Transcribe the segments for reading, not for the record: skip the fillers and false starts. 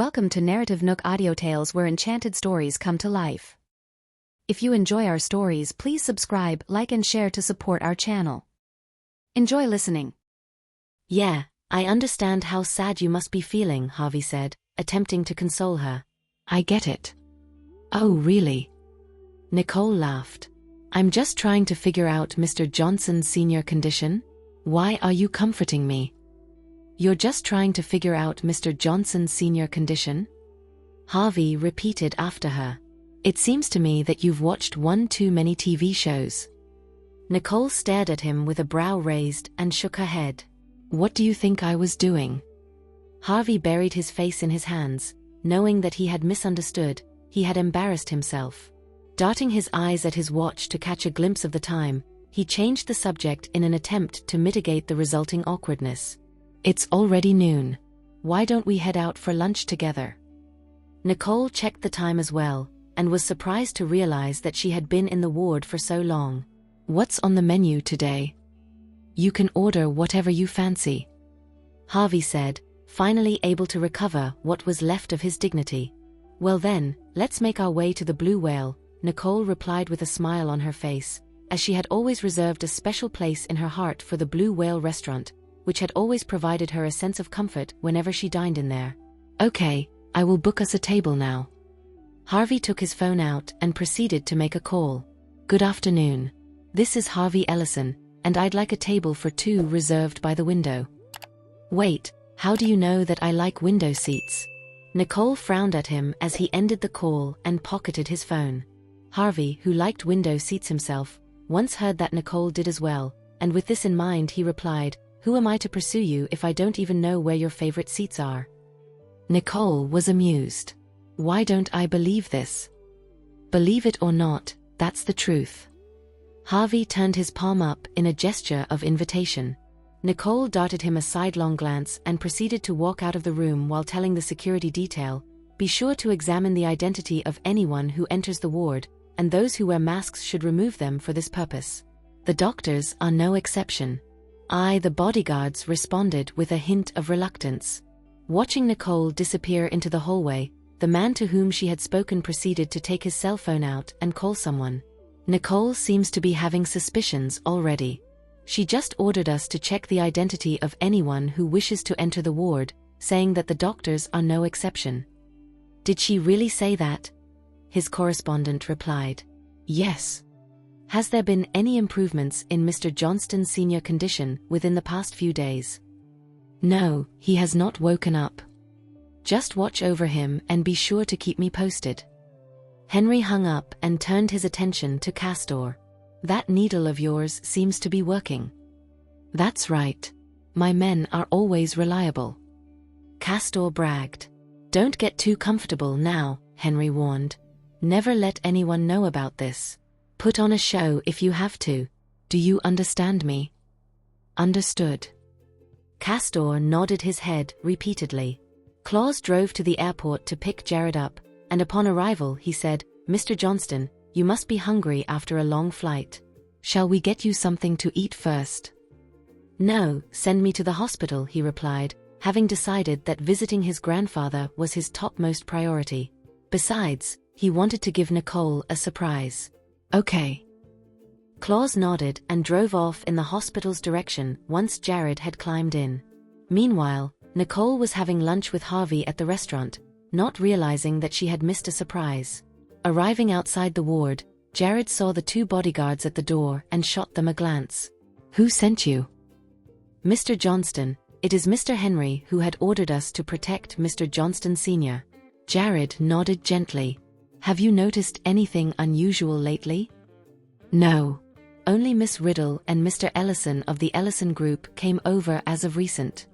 Welcome to NarrativeNook audio tales where enchanted stories come to life. If you enjoy our stories, please subscribe, like and share to support our channel. Enjoy listening. Yeah, I understand how sad you must be feeling, Harvey said, attempting to console her. I get it. Oh, really? Nicole laughed. I'm just trying to figure out Mr. Johnson's senior condition. Why are you comforting me? You're just trying to figure out Mr. Johnson's senior condition? Harvey repeated after her. It seems to me that you've watched one too many TV shows. Nicole stared at him with a brow raised and shook her head. What do you think I was doing? Harvey buried his face in his hands, knowing that he had misunderstood, he had embarrassed himself. Darting his eyes at his watch to catch a glimpse of the time, he changed the subject in an attempt to mitigate the resulting awkwardness. It's already noon. Why don't we head out for lunch together? Nicole checked the time as well, and was surprised to realize that she had been in the ward for so long. What's on the menu today? You can order whatever you fancy, Harvey said, finally able to recover what was left of his dignity. Well then, let's make our way to the Blue Whale, Nicole replied with a smile on her face, as she had always reserved a special place in her heart for the Blue Whale restaurant, which had always provided her a sense of comfort whenever she dined in there. Okay, I will book us a table now. Harvey took his phone out and proceeded to make a call. Good afternoon. This is Harvey Ellison, and I'd like a table for two reserved by the window. Wait, how do you know that I like window seats? Nicole frowned at him as he ended the call and pocketed his phone. Harvey, who liked window seats himself, once heard that Nicole did as well, and with this in mind he replied, "Who am I to pursue you if I don't even know where your favorite seats are?" Nicole was amused. Why don't I believe this? Believe it or not, that's the truth. Harvey turned his palm up in a gesture of invitation. Nicole darted him a sidelong glance and proceeded to walk out of the room while telling the security detail, "Be sure to examine the identity of anyone who enters the ward, and those who wear masks should remove them for this purpose. The doctors are no exception." The bodyguards responded with a hint of reluctance. Watching Nicole disappear into the hallway, the man to whom she had spoken proceeded to take his cell phone out and call someone. "Nicole seems to be having suspicions already. She just ordered us to check the identity of anyone who wishes to enter the ward, saying that the doctors are no exception." "Did she really say that?" his correspondent replied. Yes. "Has there been any improvements in Mr. Johnston's senior condition within the past few days?" No, he has not woken up. "Just watch over him and be sure to keep me posted." Henry hung up and turned his attention to Castor. "That needle of yours seems to be working." "That's right. My men are always reliable," Castor bragged. "Don't get too comfortable now," Henry warned. "Never let anyone know about this. Put on a show if you have to. Do you understand me?" "Understood." Castor nodded his head repeatedly. Claus drove to the airport to pick Jared up, and upon arrival he said, "Mr. Johnston, you must be hungry after a long flight. Shall we get you something to eat first?" "No, send me to the hospital," he replied, having decided that visiting his grandfather was his topmost priority. Besides, he wanted to give Nicole a surprise. Okay. Claus nodded and drove off in the hospital's direction once Jared had climbed in. Meanwhile, Nicole was having lunch with Harvey at the restaurant, not realizing that she had missed a surprise. Arriving outside the ward, Jared saw the two bodyguards at the door and shot them a glance. "Who sent you?" "Mr. Johnston, it is Mr. Henry who had ordered us to protect Mr. Johnston Sr." Jared nodded gently. "Have you noticed anything unusual lately?" "No. Only Miss Riddle and Mr. Ellison of the Ellison Group came over as of recent."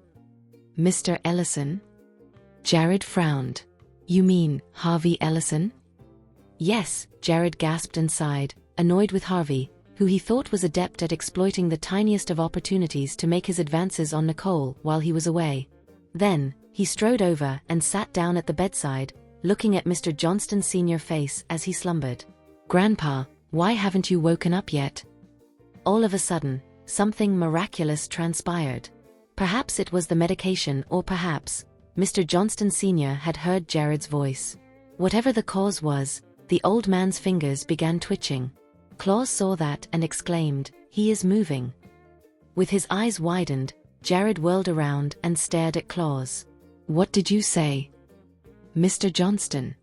"Mr. Ellison?" Jared frowned. "You mean Harvey Ellison?" "Yes," Jared gasped and sighed, annoyed with Harvey, who he thought was adept at exploiting the tiniest of opportunities to make his advances on Nicole while he was away. Then, he strode over and sat down at the bedside, looking at Mr. Johnston Sr.'s face as he slumbered. "Grandpa, why haven't you woken up yet?" All of a sudden, something miraculous transpired. Perhaps it was the medication or perhaps, Mr. Johnston Sr. had heard Jared's voice. Whatever the cause was, the old man's fingers began twitching. Claus saw that and exclaimed, "He is moving." With his eyes widened, Jared whirled around and stared at Claus. "What did you say, Mr. Johnston?"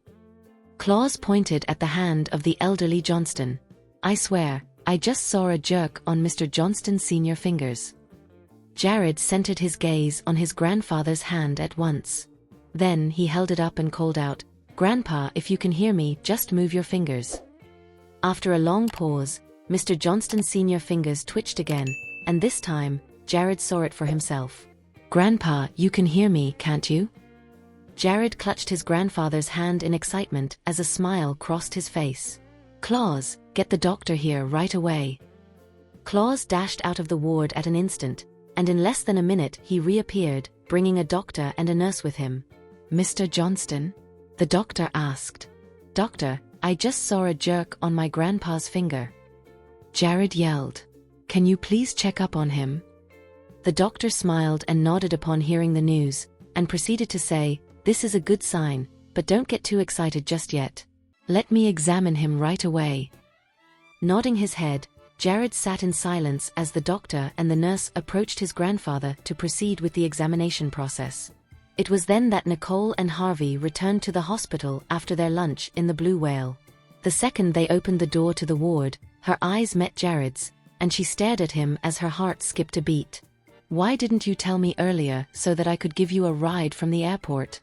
Claus pointed at the hand of the elderly Johnston. "I swear, I just saw a jerk on Mr. Johnston Sr.'s fingers." Jared centered his gaze on his grandfather's hand at once. Then he held it up and called out, "Grandpa, if you can hear me, just move your fingers." After a long pause, Mr. Johnston Sr.'s fingers twitched again, and this time, Jared saw it for himself. "Grandpa, you can hear me, can't you?" Jared clutched his grandfather's hand in excitement as a smile crossed his face. "Claus, get the doctor here right away." Claus dashed out of the ward at an instant, and in less than a minute he reappeared, bringing a doctor and a nurse with him. "Mr. Johnston?" the doctor asked. "Doctor, I just saw a jerk on my grandpa's finger." Jared yelled. "Can you please check up on him?" The doctor smiled and nodded upon hearing the news, and proceeded to say, "This is a good sign, but don't get too excited just yet. Let me examine him right away." Nodding his head, Jared sat in silence as the doctor and the nurse approached his grandfather to proceed with the examination process. It was then that Nicole and Harvey returned to the hospital after their lunch in the Blue Whale. The second they opened the door to the ward, her eyes met Jared's, and she stared at him as her heart skipped a beat. "Why didn't you tell me earlier so that I could give you a ride from the airport?"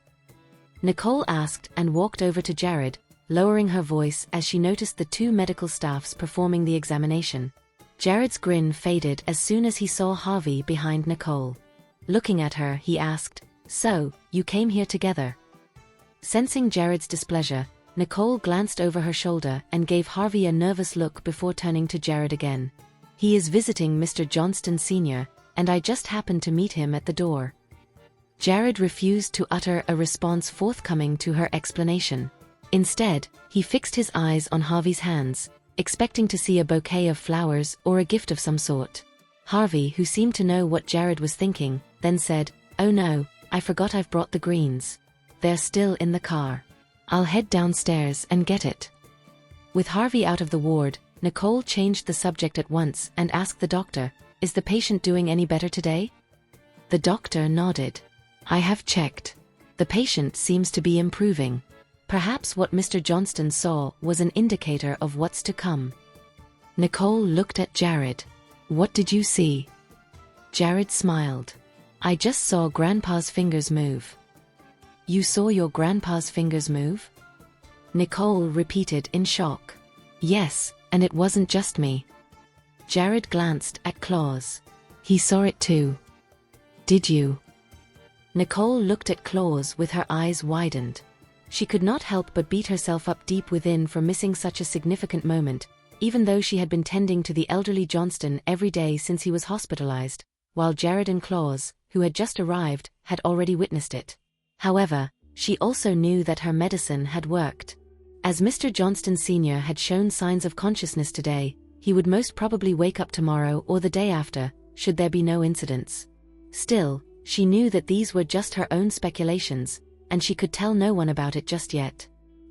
Nicole asked and walked over to Jared, lowering her voice as she noticed the two medical staffs performing the examination. Jared's grin faded as soon as he saw Harvey behind Nicole. Looking at her, he asked, "So, you came here together?" Sensing Jared's displeasure, Nicole glanced over her shoulder and gave Harvey a nervous look before turning to Jared again. "He is visiting Mr. Johnston Sr., and I just happened to meet him at the door." Jared refused to utter a response forthcoming to her explanation. Instead, he fixed his eyes on Harvey's hands, expecting to see a bouquet of flowers or a gift of some sort. Harvey, who seemed to know what Jared was thinking, then said, "Oh no, I forgot I've brought the greens. They're still in the car. I'll head downstairs and get it." With Harvey out of the ward, Nicole changed the subject at once and asked the doctor, "Is the patient doing any better today?" The doctor nodded. "I have checked. The patient seems to be improving. Perhaps what Mr. Johnston saw was an indicator of what's to come." Nicole looked at Jared. "What did you see?" Jared smiled. "I just saw Grandpa's fingers move." "You saw your grandpa's fingers move?" Nicole repeated in shock. "Yes, and it wasn't just me." Jared glanced at Claus. "He saw it too. Did you?" Nicole looked at Claus with her eyes widened. She could not help but beat herself up deep within for missing such a significant moment, even though she had been tending to the elderly Johnston every day since he was hospitalized, while Jared and Claus, who had just arrived, had already witnessed it. However, she also knew that her medicine had worked. As Mr. Johnston Sr. had shown signs of consciousness today, he would most probably wake up tomorrow or the day after, should there be no incidents. Still, she knew that these were just her own speculations, and she could tell no one about it just yet.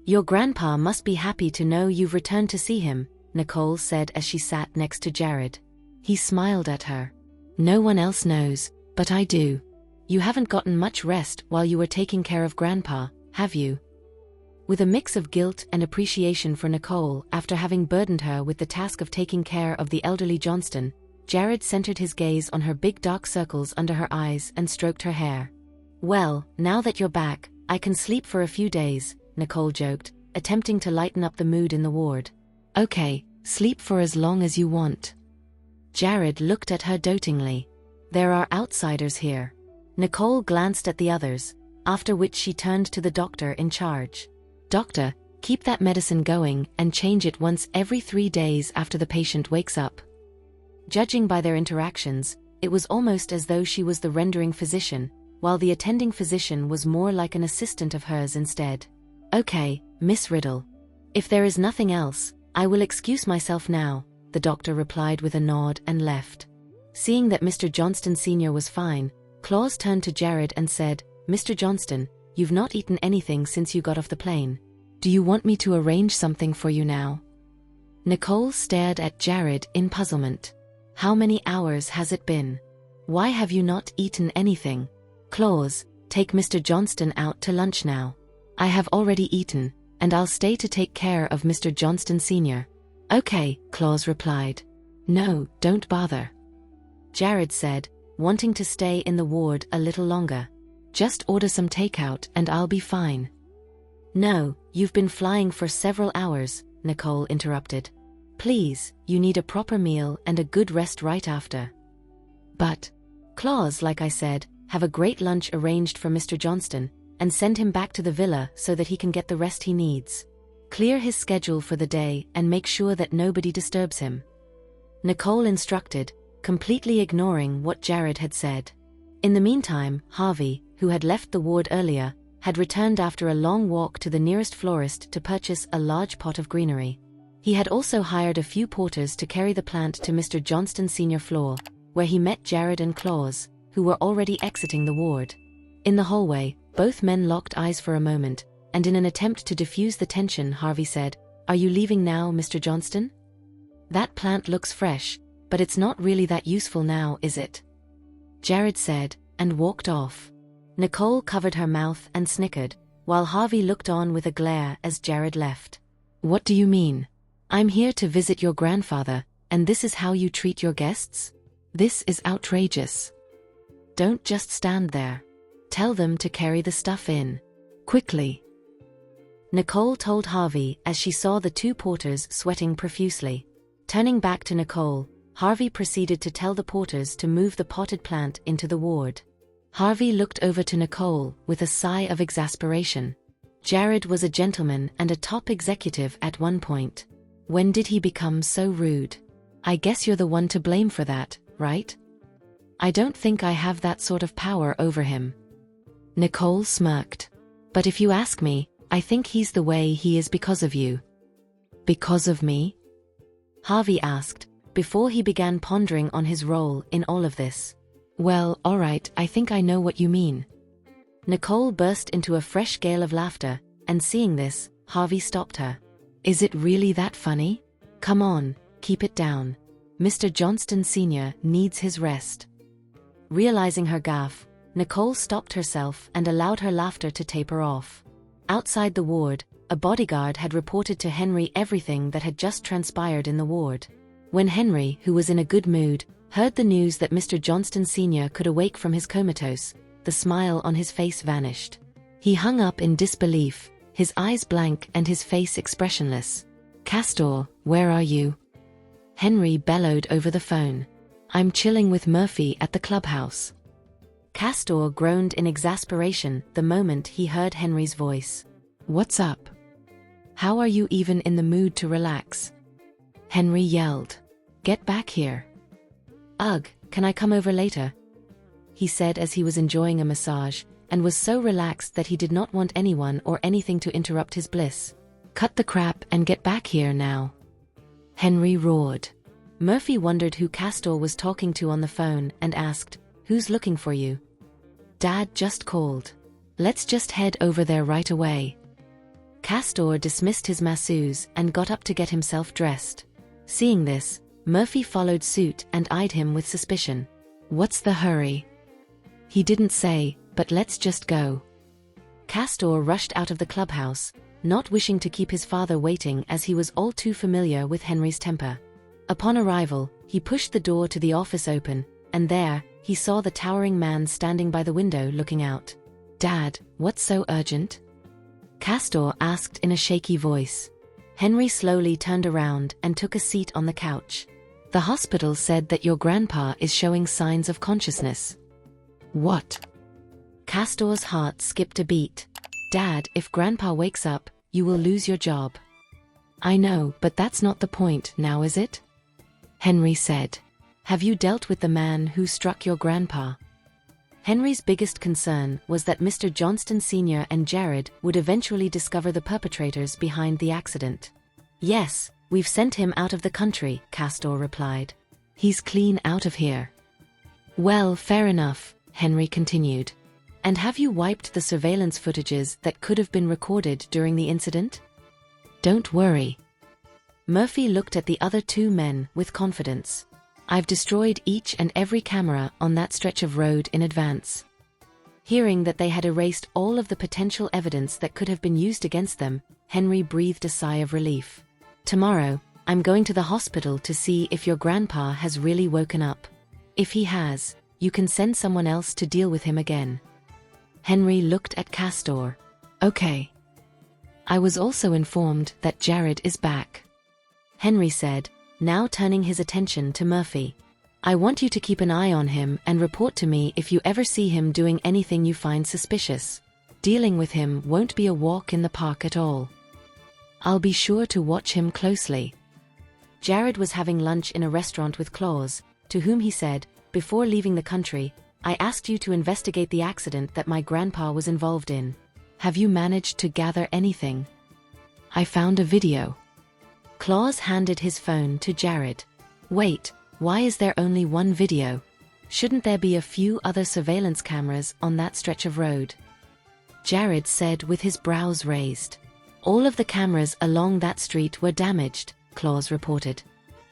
"Your grandpa must be happy to know you've returned to see him," Nicole said as she sat next to Jared. He smiled at her. "No one else knows, but I do. You haven't gotten much rest while you were taking care of Grandpa, have you?" With a mix of guilt and appreciation for Nicole after having burdened her with the task of taking care of the elderly Johnston, Jared centered his gaze on her big dark circles under her eyes and stroked her hair. "Well, now that you're back, I can sleep for a few days," Nicole joked, attempting to lighten up the mood in the ward. "Okay, sleep for as long as you want." Jared looked at her dotingly. "There are outsiders here." Nicole glanced at the others, after which she turned to the doctor in charge. "Doctor, keep that medicine going and change it once every 3 days after the patient wakes up." Judging by their interactions, it was almost as though she was the rendering physician, while the attending physician was more like an assistant of hers instead. "Okay, Miss Riddle. If there is nothing else, I will excuse myself now," the doctor replied with a nod and left. Seeing that Mr. Johnston Sr. was fine, Claus turned to Jared and said, Mr. Johnston, you've not eaten anything since you got off the plane. Do you want me to arrange something for you now? Nicole stared at Jared in puzzlement. How many hours has it been? Why have you not eaten anything? Claus, take Mr. Johnston out to lunch now. I have already eaten, and I'll stay to take care of Mr. Johnston Sr. Okay, Claus replied. No, don't bother. Jared said, wanting to stay in the ward a little longer. Just order some takeout and I'll be fine. No, you've been flying for several hours, Nicole interrupted. Please, you need a proper meal and a good rest right after. But, Claus, like I said, have a great lunch arranged for Mr. Johnston, and send him back to the villa so that he can get the rest he needs. Clear his schedule for the day and make sure that nobody disturbs him. Nicole instructed, completely ignoring what Jared had said. In the meantime, Harvey, who had left the ward earlier, had returned after a long walk to the nearest florist to purchase a large pot of greenery. He had also hired a few porters to carry the plant to Mr. Johnston Sr. floor, where he met Jared and Claus, who were already exiting the ward. In the hallway, both men locked eyes for a moment, and in an attempt to diffuse the tension, Harvey said, "Are you leaving now, Mr. Johnston? That plant looks fresh, but it's not really that useful now, is it?" Jared said, and walked off. Nicole covered her mouth and snickered, while Harvey looked on with a glare as Jared left. "What do you mean? I'm here to visit your grandfather, and this is how you treat your guests? This is outrageous. Don't just stand there. Tell them to carry the stuff in. Quickly." Nicole told Harvey as she saw the two porters sweating profusely. Turning back to Nicole, Harvey proceeded to tell the porters to move the potted plant into the ward. Harvey looked over to Nicole with a sigh of exasperation. Jared was a gentleman and a top executive at one point. When did he become so rude? I guess you're the one to blame for that, right? I don't think I have that sort of power over him. Nicole smirked. But if you ask me, I think he's the way he is because of you. Because of me? Harvey asked, before he began pondering on his role in all of this. Well, alright, I think I know what you mean. Nicole burst into a fresh gale of laughter, and seeing this, Harvey stopped her. Is it really that funny? Come on, keep it down. Mr. Johnston Sr. needs his rest. Realizing her gaffe, Nicole stopped herself and allowed her laughter to taper off. Outside the ward, a bodyguard had reported to Henry everything that had just transpired in the ward. When Henry, who was in a good mood, heard the news that Mr. Johnston Sr. could awake from his comatose, the smile on his face vanished. He hung up in disbelief, his eyes blank and his face expressionless. Castor, where are you? Henry bellowed over the phone. I'm chilling with Murphy at the clubhouse. Castor groaned in exasperation the moment he heard Henry's voice. What's up? How are you even in the mood to relax? Henry yelled. Get back here. Ugh, can I come over later? He said as he was enjoying a massage, and was so relaxed that he did not want anyone or anything to interrupt his bliss. Cut the crap and get back here now. Henry roared. Murphy wondered who Castor was talking to on the phone and asked, Who's looking for you? Dad just called. Let's just head over there right away. Castor dismissed his masseuse and got up to get himself dressed. Seeing this, Murphy followed suit and eyed him with suspicion. What's the hurry? He didn't say, but let's just go. Castor rushed out of the clubhouse, not wishing to keep his father waiting as he was all too familiar with Henry's temper. Upon arrival, he pushed the door to the office open, and there, he saw the towering man standing by the window looking out. Dad, what's so urgent? Castor asked in a shaky voice. Henry slowly turned around and took a seat on the couch. The hospital said that your grandpa is showing signs of consciousness. What? Castor's heart skipped a beat. Dad, if Grandpa wakes up, you will lose your job. I know, but that's not the point, now is it? Henry said. Have you dealt with the man who struck your grandpa? Henry's biggest concern was that Mr. Johnston Sr. and Jared would eventually discover the perpetrators behind the accident. Yes, we've sent him out of the country, Castor replied. He's clean out of here. Well, fair enough, Henry continued. And have you wiped the surveillance footages that could have been recorded during the incident? Don't worry. Murphy looked at the other two men with confidence. I've destroyed each and every camera on that stretch of road in advance. Hearing that they had erased all of the potential evidence that could have been used against them, Henry breathed a sigh of relief. Tomorrow, I'm going to the hospital to see if your grandpa has really woken up. If he has, you can send someone else to deal with him again. Henry looked at Castor. Okay. I was also informed that Jared is back, Henry said, now turning his attention to Murphy. I want you to keep an eye on him and report to me if you ever see him doing anything you find suspicious. Dealing with him won't be a walk in the park at all. I'll be sure to watch him closely. Jared was having lunch in a restaurant with Claus, to whom he said, before leaving the country, I asked you to investigate the accident that my grandpa was involved in. Have you managed to gather anything? I found a video. Claus handed his phone to Jared. Wait, why is there only one video? Shouldn't there be a few other surveillance cameras on that stretch of road? Jared said with his brows raised. All of the cameras along that street were damaged, Claus reported.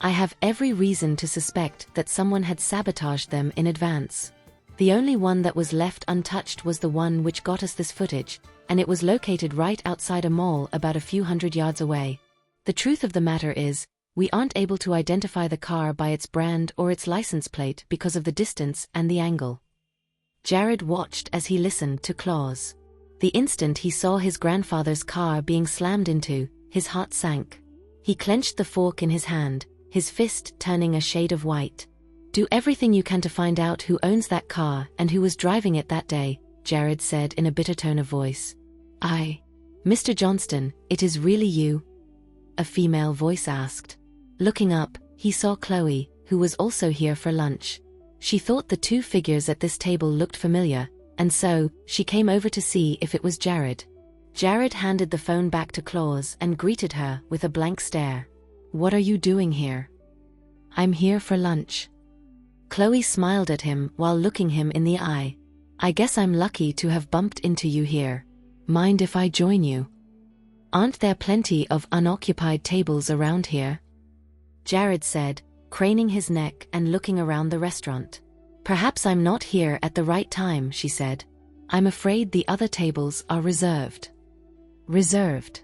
I have every reason to suspect that someone had sabotaged them in advance. The only one that was left untouched was the one which got us this footage, and it was located right outside a mall about a few hundred yards away. The truth of the matter is, we aren't able to identify the car by its brand or its license plate because of the distance and the angle. Jared watched as he listened to Claus. The instant he saw his grandfather's car being slammed into, his heart sank. He clenched the fork in his hand, his fist turning a shade of white. Do everything you can to find out who owns that car and who was driving it that day, Jared said in a bitter tone of voice. Mr. Johnston, it is really you? A female voice asked. Looking up, he saw Chloe, who was also here for lunch. She thought the two figures at this table looked familiar, and so, she came over to see if it was Jared. Jared handed the phone back to Claus and greeted her with a blank stare. What are you doing here? I'm here for lunch. Chloe smiled at him while looking him in the eye. I guess I'm lucky to have bumped into you here. Mind if I join you? Aren't there plenty of unoccupied tables around here? Jared said, craning his neck and looking around the restaurant. Perhaps I'm not here at the right time, she said. I'm afraid the other tables are reserved. Reserved?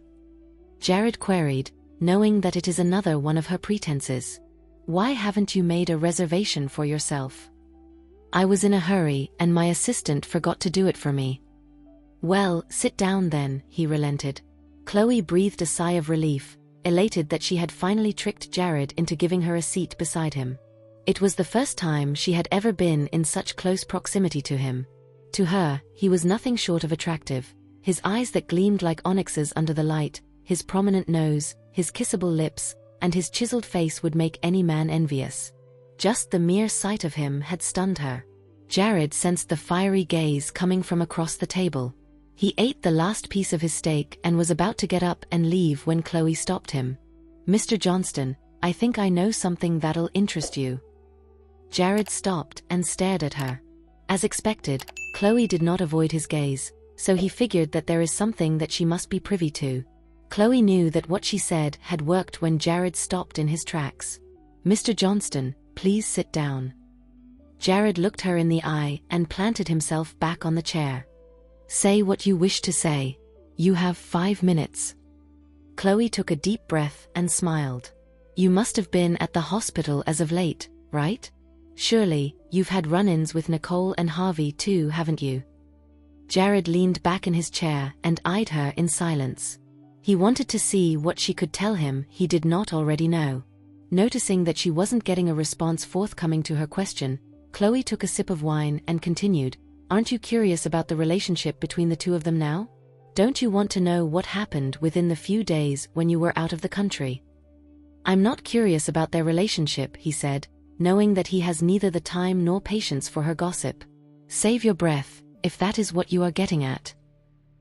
Jared queried, knowing that it is another one of her pretenses. Why haven't you made a reservation for yourself? I was in a hurry and my assistant forgot to do it for me. Well, sit down then, he relented. Chloe breathed a sigh of relief, elated that she had finally tricked Jared into giving her a seat beside him. It was the first time she had ever been in such close proximity to him. To her, he was nothing short of attractive. His eyes that gleamed like onyxes under the light, his prominent nose, his kissable lips, and his chiseled face would make any man envious. Just the mere sight of him had stunned her. Jared sensed the fiery gaze coming from across the table. He ate the last piece of his steak and was about to get up and leave when Chloe stopped him. Mr. Johnston, I think I know something that'll interest you. Jared stopped and stared at her. As expected, Chloe did not avoid his gaze, so he figured that there is something that she must be privy to. Chloe knew that what she said had worked when Jared stopped in his tracks. Mr. Johnston, please sit down. Jared looked her in the eye and planted himself back on the chair. Say what you wish to say. You have 5 minutes. Chloe took a deep breath and smiled. You must have been at the hospital as of late, right? Surely, you've had run-ins with Nicole and Harvey too, haven't you? Jared leaned back in his chair and eyed her in silence. He wanted to see what she could tell him he did not already know. Noticing that she wasn't getting a response forthcoming to her question, Chloe took a sip of wine and continued, Aren't you curious about the relationship between the two of them now? Don't you want to know what happened within the few days when you were out of the country? I'm not curious about their relationship, he said, knowing that he has neither the time nor patience for her gossip. Save your breath, if that is what you are getting at.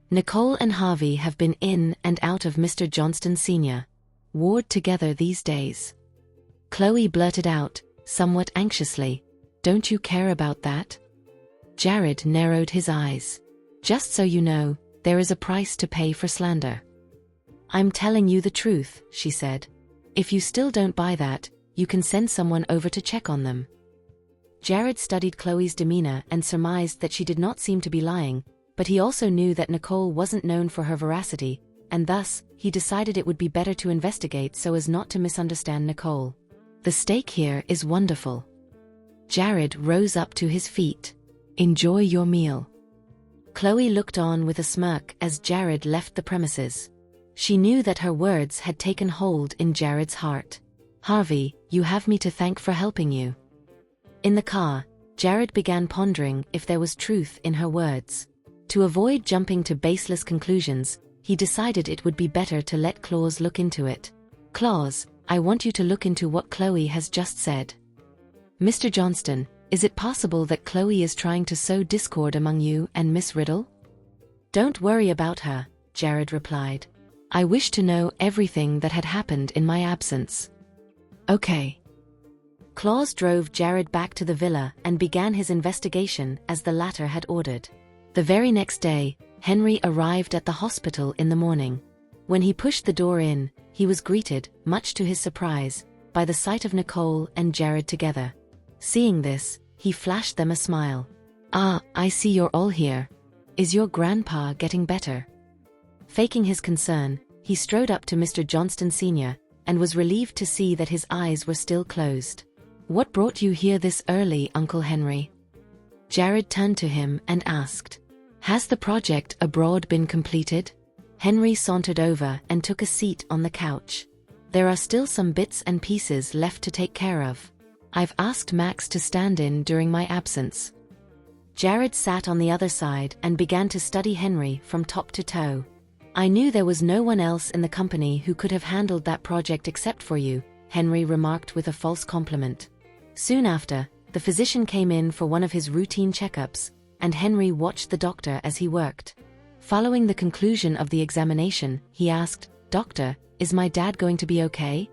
Nicole and Harvey have been in and out of Mr. Johnston Sr. ward together these days. Chloe blurted out, somewhat anxiously, Don't you care about that? Jared narrowed his eyes. Just so you know, there is a price to pay for slander. I'm telling you the truth, she said. If you still don't buy that, you can send someone over to check on them. Jared studied Chloe's demeanor and surmised that she did not seem to be lying, but he also knew that Nicole wasn't known for her veracity, and thus, he decided it would be better to investigate so as not to misunderstand Nicole. The steak here is wonderful. Jared rose up to his feet. Enjoy your meal. Chloe looked on with a smirk as Jared left the premises. She knew that her words had taken hold in Jared's heart. Harvey, you have me to thank for helping you. In the car, Jared began pondering if there was truth in her words. To avoid jumping to baseless conclusions, he decided it would be better to let Claus look into it. Claus, I want you to look into what Chloe has just said. Mr. Johnston, is it possible that Chloe is trying to sow discord among you and Miss Riddle? Don't worry about her, Jared replied. I wish to know everything that had happened in my absence. Okay. Claus drove Jared back to the villa and began his investigation as the latter had ordered. The very next day, Henry arrived at the hospital in the morning. When he pushed the door in, he was greeted, much to his surprise, by the sight of Nicole and Jared together. Seeing this, he flashed them a smile. Ah, I see you're all here. Is your grandpa getting better? Faking his concern, he strode up to Mr. Johnston Sr., and was relieved to see that his eyes were still closed. What brought you here this early, Uncle Henry? Jared turned to him and asked. Has the project abroad been completed? Henry sauntered over and took a seat on the couch. There are still some bits and pieces left to take care of. I've asked Max to stand in during my absence. Jared sat on the other side and began to study Henry from top to toe. I knew there was no one else in the company who could have handled that project except for you, Henry remarked with a false compliment. Soon after, the physician came in for one of his routine checkups, and Henry watched the doctor as he worked. Following the conclusion of the examination, he asked, Doctor, is my dad going to be okay?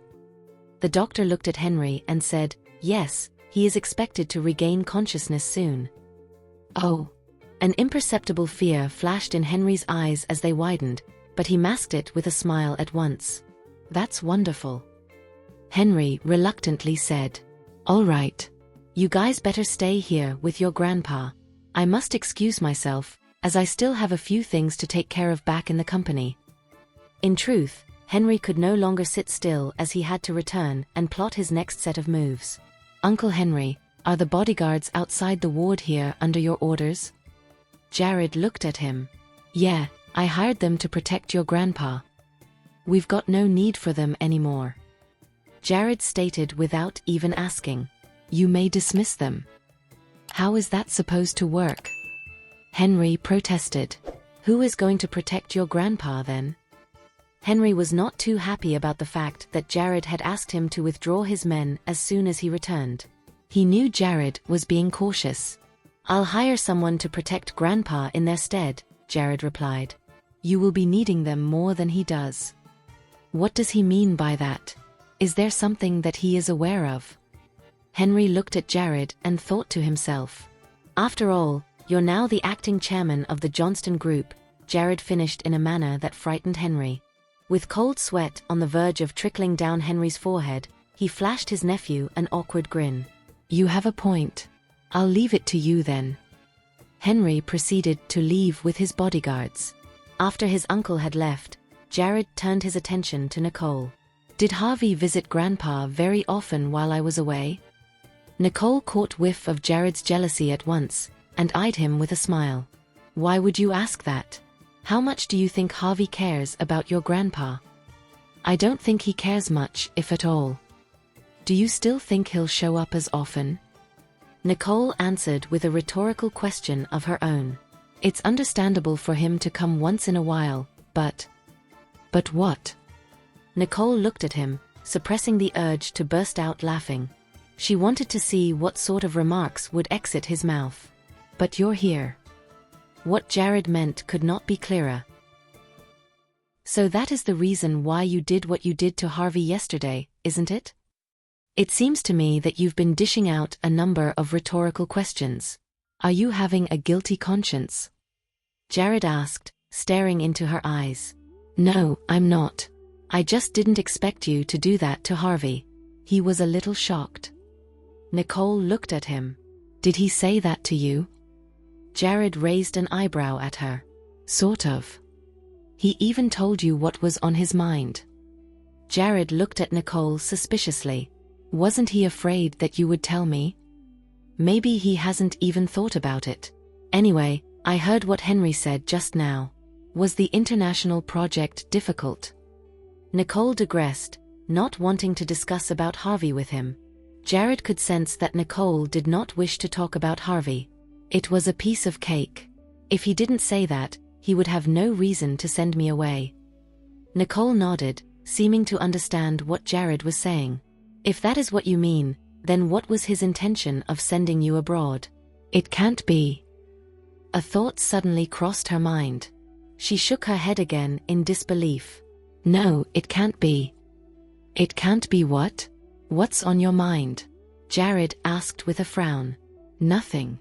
The doctor looked at Henry and said, Yes, he is expected to regain consciousness soon. Oh. An imperceptible fear flashed in Henry's eyes as they widened, but he masked it with a smile at once. That's wonderful. Henry reluctantly said, All right. You guys better stay here with your grandpa. I must excuse myself, as I still have a few things to take care of back in the company. In truth, Henry could no longer sit still as he had to return and plot his next set of moves. Uncle Henry, are the bodyguards outside the ward here under your orders? Jared looked at him. Yeah, I hired them to protect your grandpa. We've got no need for them anymore. Jared stated without even asking. You may dismiss them. How is that supposed to work? Henry protested. Who is going to protect your grandpa then? Henry was not too happy about the fact that Jared had asked him to withdraw his men as soon as he returned. He knew Jared was being cautious. I'll hire someone to protect Grandpa in their stead, Jared replied. You will be needing them more than he does. What does he mean by that? Is there something that he is aware of? Henry looked at Jared and thought to himself. After all, you're now the acting chairman of the Johnston Group, Jared finished in a manner that frightened Henry. With cold sweat on the verge of trickling down Henry's forehead, he flashed his nephew an awkward grin. You have a point. I'll leave it to you then. Henry proceeded to leave with his bodyguards. After his uncle had left, Jared turned his attention to Nicole. Did Harvey visit Grandpa very often while I was away? Nicole caught whiff of Jared's jealousy at once, and eyed him with a smile. Why would you ask that? How much do you think Harvey cares about your grandpa? I don't think he cares much, if at all. Do you still think he'll show up as often? Nicole answered with a rhetorical question of her own. It's understandable for him to come once in a while, but... But what? Nicole looked at him, suppressing the urge to burst out laughing. She wanted to see what sort of remarks would exit his mouth. But you're here. What Jared meant could not be clearer. So that is the reason why you did what you did to Harvey yesterday, isn't it? It seems to me that you've been dishing out a number of rhetorical questions. Are you having a guilty conscience? Jared asked, staring into her eyes. No, I'm not. I just didn't expect you to do that to Harvey. He was a little shocked. Nicole looked at him. Did he say that to you? Jared raised an eyebrow at her. Sort of. He even told you what was on his mind. Jared looked at Nicole suspiciously. Wasn't he afraid that you would tell me? Maybe he hasn't even thought about it. Anyway, I heard what Henry said just now. Was the international project difficult? Nicole digressed, not wanting to discuss about Harvey with him. Jared could sense that Nicole did not wish to talk about Harvey. It was a piece of cake. If he didn't say that, he would have no reason to send me away. Nicole nodded, seeming to understand what Jared was saying. If that is what you mean, then what was his intention of sending you abroad? It can't be. A thought suddenly crossed her mind. She shook her head again in disbelief. No, it can't be. It can't be what? What's on your mind? Jared asked with a frown. Nothing.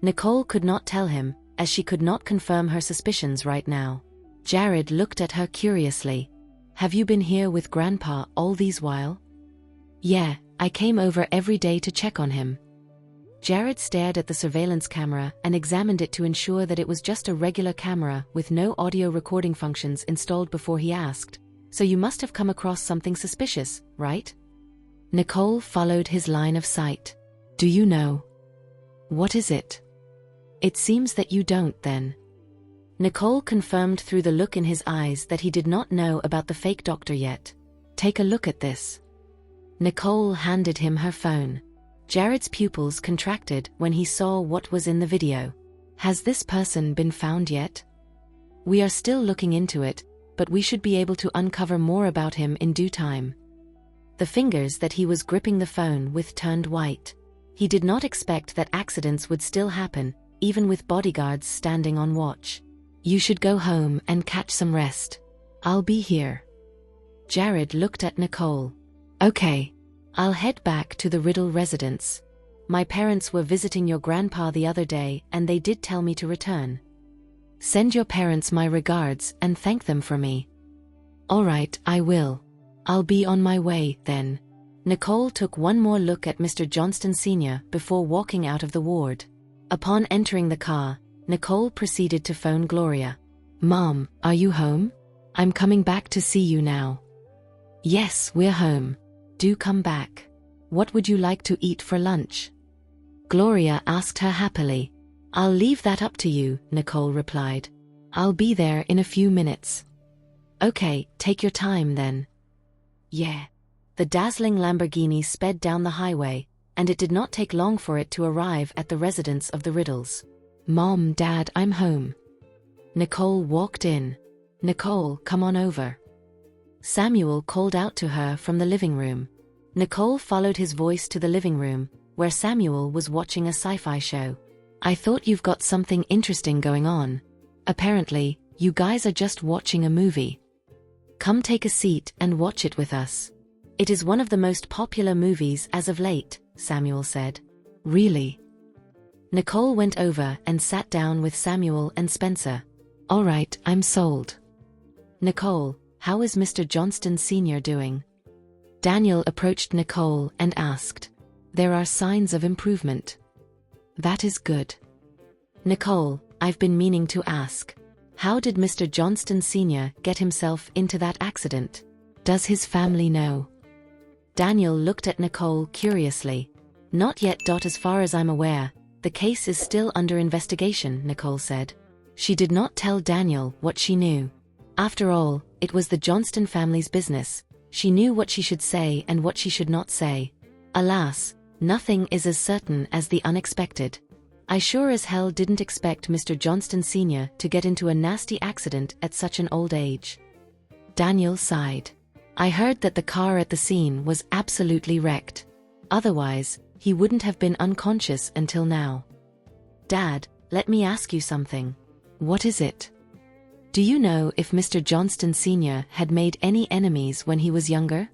Nicole could not tell him, as she could not confirm her suspicions right now. Jared looked at her curiously. Have you been here with Grandpa all these while? Yeah, I came over every day to check on him. Jared stared at the surveillance camera and examined it to ensure that it was just a regular camera with no audio recording functions installed before he asked, so you must have come across something suspicious, right? Nicole followed his line of sight. Do you know? What is it? It seems that you don't then. Nicole confirmed through the look in his eyes that he did not know about the fake doctor yet. Take a look at this. Nicole handed him her phone. Jared's pupils contracted when he saw what was in the video. Has this person been found yet? We are still looking into it, but we should be able to uncover more about him in due time. The fingers that he was gripping the phone with turned white. He did not expect that accidents would still happen, even with bodyguards standing on watch. You should go home and catch some rest. I'll be here. Jared looked at Nicole. Okay. I'll head back to the Riddle residence. My parents were visiting your grandpa the other day and they did tell me to return. Send your parents my regards and thank them for me. All right, I will. I'll be on my way, then. Nicole took one more look at Mr. Johnston Sr. before walking out of the ward. Upon entering the car, Nicole proceeded to phone Gloria. Mom, are you home? I'm coming back to see you now. Yes, we're home. Do come back. What would you like to eat for lunch? Gloria asked her happily. I'll leave that up to you, Nicole replied. I'll be there in a few minutes. Okay, take your time then. Yeah. The dazzling Lamborghini sped down the highway, and it did not take long for it to arrive at the residence of the Riddles. Mom, Dad, I'm home. Nicole walked in. Nicole, come on over. Samuel called out to her from the living room. Nicole followed his voice to the living room, where Samuel was watching a sci-fi show. I thought you've got something interesting going on. Apparently, you guys are just watching a movie. Come take a seat and watch it with us. It is one of the most popular movies as of late, Samuel said. Really? Nicole went over and sat down with Samuel and Spencer. All right, I'm sold. Nicole, how is Mr. Johnston Sr. doing? Daniel approached Nicole and asked. There are signs of improvement. That is good. Nicole, I've been meaning to ask. How did Mr. Johnston Sr. get himself into that accident? Does his family know? Daniel looked at Nicole curiously. Not yet. As far as I'm aware, the case is still under investigation, Nicole said. She did not tell Daniel what she knew. After all, it was the Johnston family's business. She knew what she should say and what she should not say. Alas, nothing is as certain as the unexpected. I sure as hell didn't expect Mr. Johnston Sr. to get into a nasty accident at such an old age. Daniel sighed. I heard that the car at the scene was absolutely wrecked. Otherwise, he wouldn't have been unconscious until now. Dad, let me ask you something. What is it? Do you know if Mr. Johnston Sr. had made any enemies when he was younger?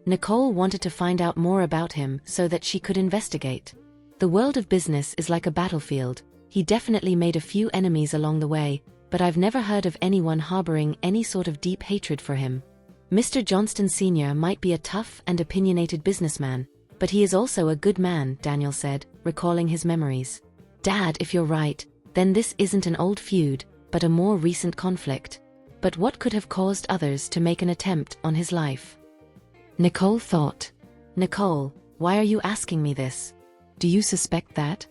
Nicole wanted to find out more about him so that she could investigate. The world of business is like a battlefield. He definitely made a few enemies along the way, but I've never heard of anyone harboring any sort of deep hatred for him. Mr. Johnston Sr. might be a tough and opinionated businessman, but he is also a good man, Daniel said, recalling his memories. Dad, if you're right, then this isn't an old feud, but a more recent conflict. But what could have caused others to make an attempt on his life? Nicole thought. Nicole, why are you asking me this? Do you suspect that?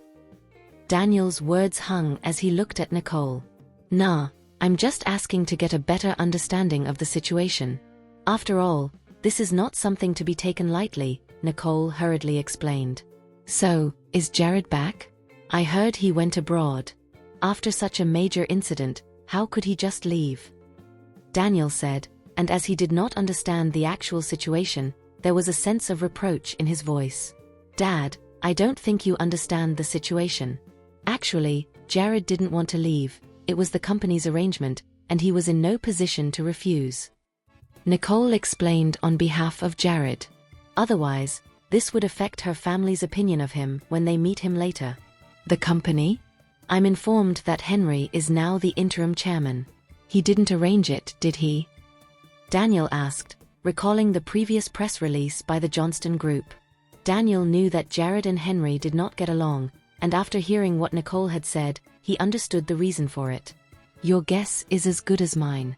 Daniel's words hung as he looked at Nicole. Nah, I'm just asking to get a better understanding of the situation. After all, this is not something to be taken lightly, Nicole hurriedly explained. So, is Jared back? I heard he went abroad. After such a major incident, how could he just leave? Daniel said, and as he did not understand the actual situation, there was a sense of reproach in his voice. Dad, I don't think you understand the situation. Actually, Jared didn't want to leave, it was the company's arrangement, and he was in no position to refuse. Nicole explained on behalf of Jared. Otherwise, this would affect her family's opinion of him when they meet him later. The company? I'm informed that Henry is now the interim chairman. He didn't arrange it, did he? Daniel asked, recalling the previous press release by the Johnston Group. Daniel knew that Jared and Henry did not get along, and after hearing what Nicole had said, he understood the reason for it. Your guess is as good as mine.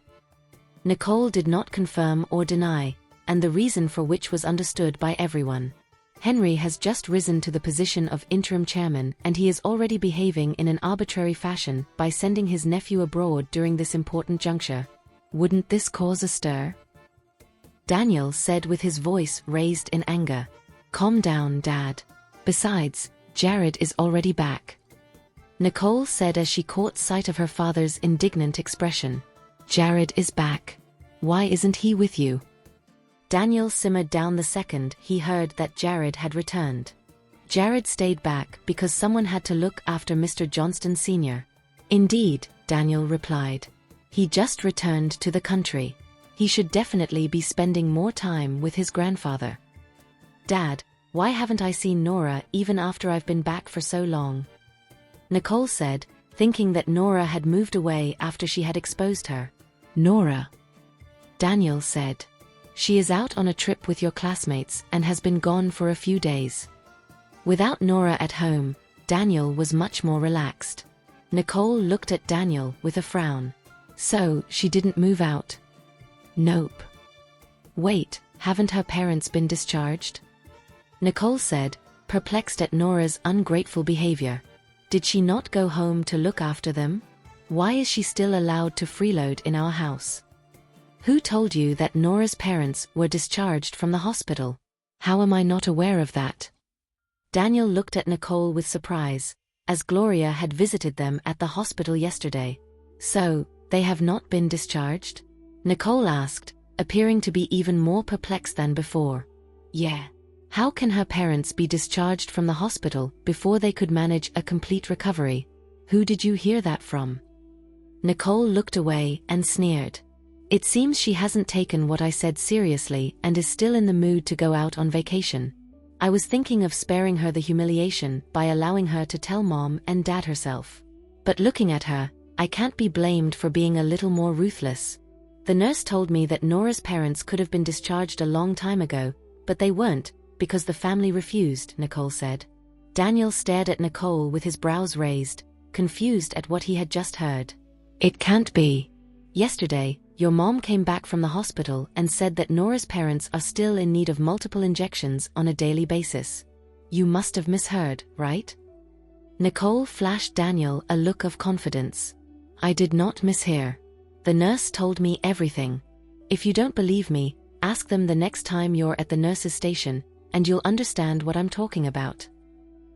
Nicole did not confirm or deny, and the reason for which was understood by everyone. Henry has just risen to the position of interim chairman, and he is already behaving in an arbitrary fashion by sending his nephew abroad during this important juncture. Wouldn't this cause a stir? Daniel said with his voice raised in anger. Calm down, Dad. Besides, Jared is already back. Nicole said as she caught sight of her father's indignant expression. Jared is back. Why isn't he with you? Daniel simmered down the second he heard that Jared had returned. Jared stayed back because someone had to look after Mr. Johnston Sr. Indeed, Daniel replied. He just returned to the country. He should definitely be spending more time with his grandfather. Dad, why haven't I seen Nora even after I've been back for so long? Nicole said, thinking that Nora had moved away after she had exposed her. Nora? Daniel said. She is out on a trip with your classmates and has been gone for a few days. Without Nora at home, Daniel was much more relaxed. Nicole looked at Daniel with a frown. So, she didn't move out? Nope. Wait, haven't her parents been discharged? Nicole said, perplexed at Nora's ungrateful behavior. Did she not go home to look after them? Why is she still allowed to freeload in our house? Who told you that Nora's parents were discharged from the hospital? How am I not aware of that? Daniel looked at Nicole with surprise, as Gloria had visited them at the hospital yesterday. So, they have not been discharged? Nicole asked, appearing to be even more perplexed than before. Yeah. How can her parents be discharged from the hospital before they could manage a complete recovery? Who did you hear that from? Nicole looked away and sneered. It seems she hasn't taken what I said seriously and is still in the mood to go out on vacation. I was thinking of sparing her the humiliation by allowing her to tell Mom and Dad herself. But looking at her, I can't be blamed for being a little more ruthless. The nurse told me that Nora's parents could have been discharged a long time ago, but they weren't, because the family refused, Nicole said. Daniel stared at Nicole with his brows raised, confused at what he had just heard. It can't be. Yesterday, your mom came back from the hospital and said that Nora's parents are still in need of multiple injections on a daily basis. You must have misheard, right? Nicole flashed Daniel a look of confidence. I did not mishear. The nurse told me everything. If you don't believe me, ask them the next time you're at the nurse's station, and you'll understand what I'm talking about.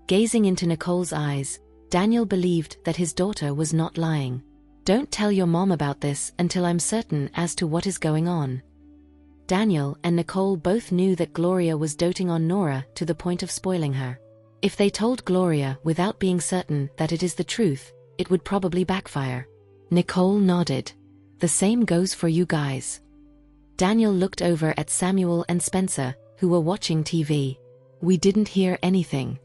Gazing into Nicole's eyes, Daniel believed that his daughter was not lying. Don't tell your mom about this until I'm certain as to what is going on. Daniel and Nicole both knew that Gloria was doting on Nora to the point of spoiling her. If they told Gloria without being certain that it is the truth, it would probably backfire. Nicole nodded. The same goes for you guys. Daniel looked over at Samuel and Spencer, who were watching TV. We didn't hear anything.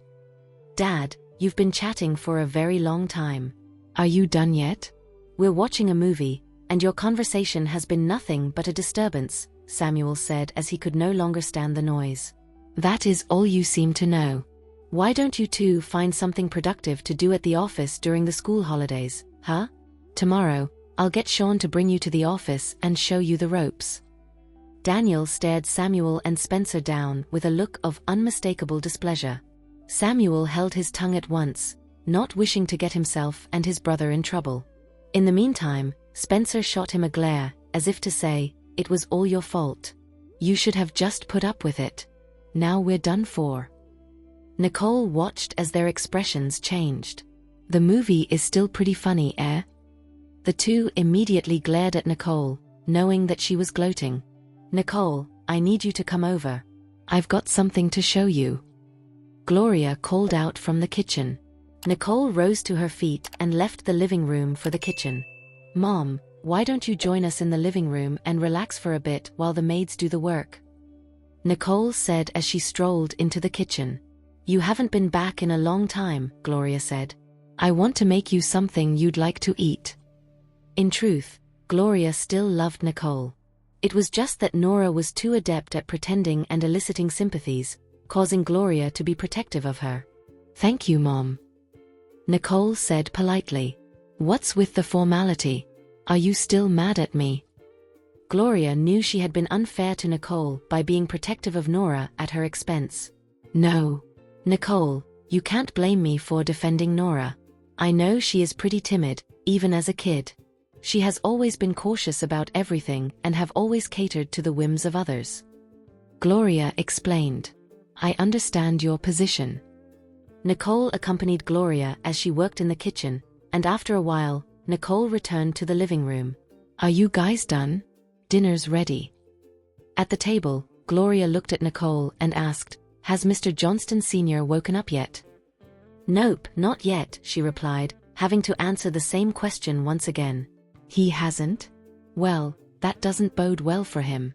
Dad, you've been chatting for a very long time. Are you done yet? We're watching a movie, and your conversation has been nothing but a disturbance, Samuel said as he could no longer stand the noise. That is all you seem to know. Why don't you two find something productive to do at the office during the school holidays, huh? Tomorrow, I'll get Sean to bring you to the office and show you the ropes. Daniel stared Samuel and Spencer down with a look of unmistakable displeasure. Samuel held his tongue at once, not wishing to get himself and his brother in trouble. In the meantime, Spencer shot him a glare, as if to say, "It was all your fault. You should have just put up with it. Now we're done for." Nicole watched as their expressions changed. "The movie is still pretty funny, eh?" The two immediately glared at Nicole, knowing that she was gloating. "Nicole, I need you to come over. I've got something to show you." Gloria called out from the kitchen. Nicole rose to her feet and left the living room for the kitchen. "Mom, why don't you join us in the living room and relax for a bit while the maids do the work?" Nicole said as she strolled into the kitchen. "You haven't been back in a long time," Gloria said. "I want to make you something you'd like to eat." In truth, Gloria still loved Nicole. It was just that Nora was too adept at pretending and eliciting sympathies, causing Gloria to be protective of her. "Thank you, Mom," Nicole said politely. "What's with the formality? Are you still mad at me?" Gloria knew she had been unfair to Nicole by being protective of Nora at her expense. "No, Nicole, you can't blame me for defending Nora. I know she is pretty timid, even as a kid. She has always been cautious about everything and have always catered to the whims of others." Gloria explained. "I understand your position." Nicole accompanied Gloria as she worked in the kitchen, and after a while, Nicole returned to the living room. "Are you guys done? Dinner's ready." At the table, Gloria looked at Nicole and asked, "Has Mr. Johnston Sr. woken up yet?" "Nope, not yet," she replied, having to answer the same question once again. "He hasn't? Well, that doesn't bode well for him."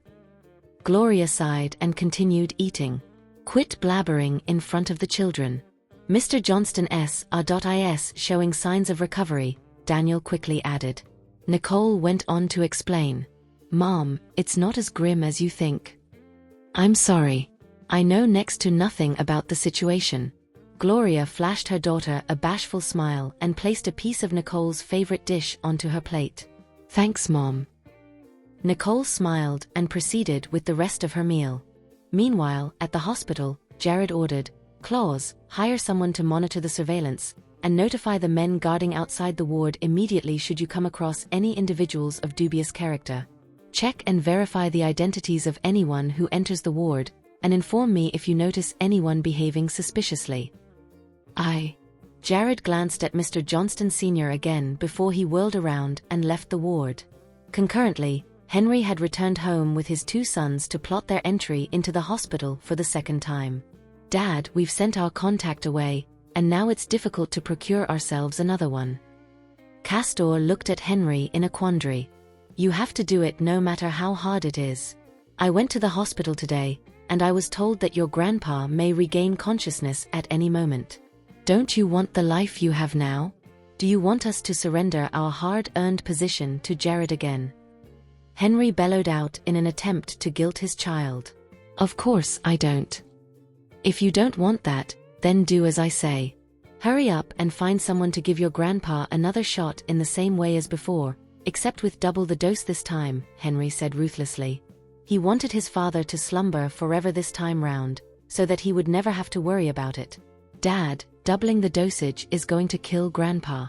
Gloria sighed and continued eating. "Quit blabbering in front of the children. Mr. Johnston is showing signs of recovery," Daniel quickly added. Nicole went on to explain. "Mom, it's not as grim as you think." "I'm sorry. I know next to nothing about the situation." Gloria flashed her daughter a bashful smile and placed a piece of Nicole's favorite dish onto her plate. "Thanks, Mom." Nicole smiled and proceeded with the rest of her meal. Meanwhile, at the hospital, Jared ordered, "Claus, hire someone to monitor the surveillance, and notify the men guarding outside the ward immediately should you come across any individuals of dubious character. Check and verify the identities of anyone who enters the ward, and inform me if you notice anyone behaving suspiciously." Jared glanced at Mr. Johnston Sr. again before he whirled around and left the ward. Concurrently, Henry had returned home with his two sons to plot their entry into the hospital for the second time. "Dad, we've sent our contact away, and now it's difficult to procure ourselves another one." Castor looked at Henry in a quandary. "You have to do it no matter how hard it is. I went to the hospital today, and I was told that your grandpa may regain consciousness at any moment. Don't you want the life you have now? Do you want us to surrender our hard-earned position to Jared again?" Henry bellowed out in an attempt to guilt his child. "Of course I don't. If you don't want that, then do as I say. Hurry up and find someone to give your grandpa another shot in the same way as before, except with double the dose this time," Henry said ruthlessly. He wanted his father to slumber forever this time round, so that he would never have to worry about it. "Dad, doubling the dosage is going to kill Grandpa."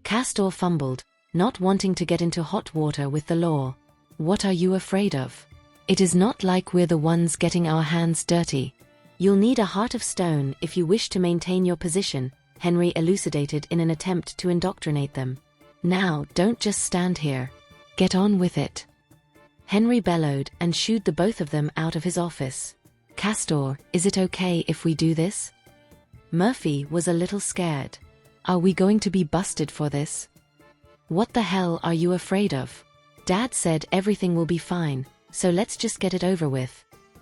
Castor fumbled, not wanting to get into hot water with the law. "What are you afraid of? It is not like we're the ones getting our hands dirty." "You'll need a heart of stone if you wish to maintain your position," Henry elucidated in an attempt to indoctrinate them. "Now, don't just stand here. Get on with it." Henry bellowed and shooed the both of them out of his office. "Castor, is it okay if we do this?" Murphy was a little scared. "Are we going to be busted for this?" "What the hell are you afraid of? Dad said everything will be fine, so let's just get it over with.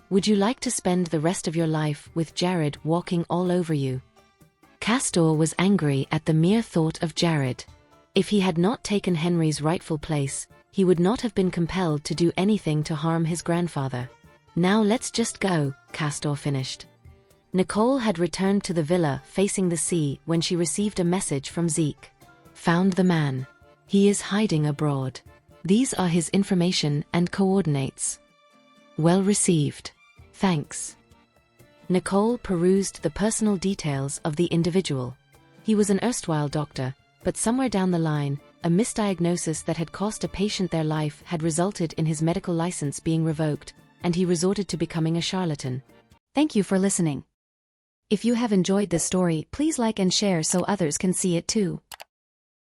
Would you like to spend the rest of your life with Jared walking all over you?" Castor was angry at the mere thought of Jared. If he had not taken Henry's rightful place, he would not have been compelled to do anything to harm his grandfather. Now let's just go, Castor finished. Nicole had returned to the villa facing the sea when she received a message from Zeke. Found the man. He is hiding abroad. These are his information and coordinates. Well received. Thanks. Nicole perused the personal details of the individual. He was an erstwhile doctor, but somewhere down the line, a misdiagnosis that had cost a patient their life had resulted in his medical license being revoked, and he resorted to becoming a charlatan. Thank you for listening. If you have enjoyed this story, please like and share so others can see it too.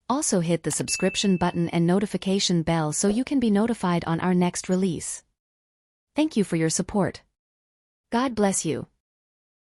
Also hit the subscription button and notification bell so you can be notified on our next release. Thank you for your support. God bless you.